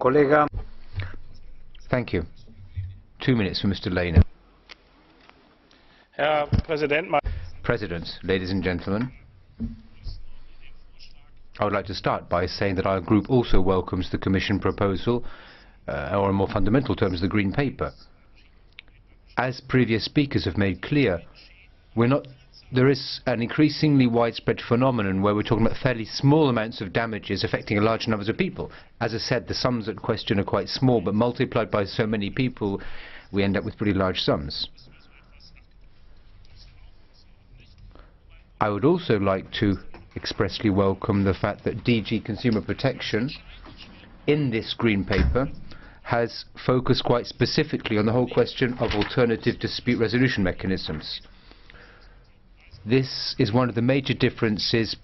Collega. Thank you. 2 minutes for Mr. Lehne. Herr Präsident, President, ladies and gentlemen, I would like to start by saying that our group also welcomes the Commission proposal, or in more fundamental terms, the Green Paper. As previous speakers have made clear, there is an increasingly widespread phenomenon where we're talking about fairly small amounts of damages affecting a large numbers of people. As I said, the sums at question are quite small, but multiplied by so many people, we end up with pretty large sums. I would also like to expressly welcome the fact that DG Consumer Protection, in this Green Paper, has focused quite specifically on the whole question of alternative dispute resolution mechanisms. This is one of the major differences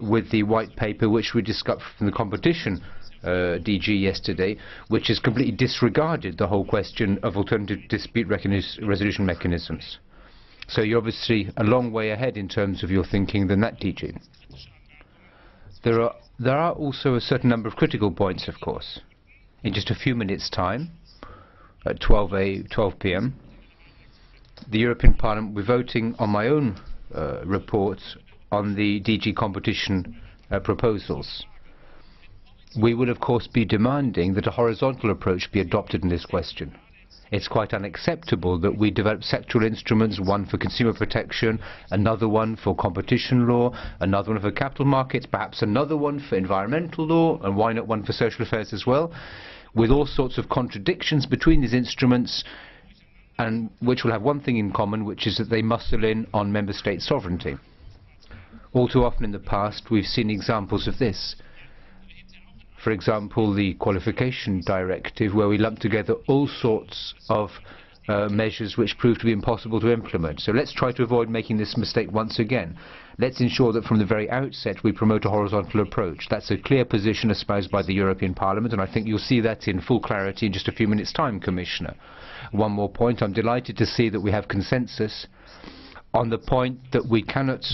with the White Paper which we discussed from the Competition DG yesterday, which has completely disregarded the whole question of alternative dispute resolution mechanisms. So you're obviously a long way ahead in terms of your thinking than that DG. There are also a certain number of critical points, of course. In just a few minutes' time, at 12 p.m., the European Parliament will be voting on my own report on the DG competition proposals. We will, of course, be demanding that a horizontal approach be adopted in this question. It's quite unacceptable that we develop sectoral instruments, one for consumer protection, another one for competition law, another one for capital markets, perhaps another one for environmental law, and why not one for social affairs as well, with all sorts of contradictions between these instruments, and which will have one thing in common, which is that they muscle in on member state sovereignty. All too often in the past, we've seen examples of this. For example, the Qualification Directive, where we lump together all sorts of measures which prove to be impossible to implement. So let's try to avoid making this mistake once again. Let's ensure that from the very outset we promote a horizontal approach. That's a clear position espoused by the European Parliament, and I think you'll see that in full clarity in just a few minutes' time, Commissioner. One more point. I'm delighted to see that we have consensus on the point that we cannot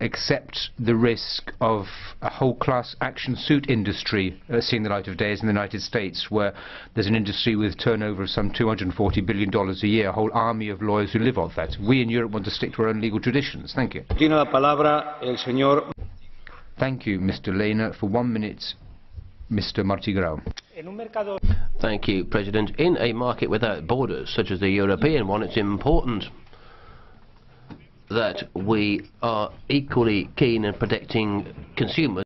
accept the risk of a whole class action suit industry seeing the light of day as in the United States, where there's an industry with turnover of some $240 billion a year, a whole army of lawyers who live off that. We in Europe want to stick to our own legal traditions. Thank you. Tiene la palabra el señor. Thank you, Mr. Lehne. For 1 minute, Mr. Martigrau. Thank you, President. In a market without borders, such as the European one, it's important that we are equally keen in protecting consumers.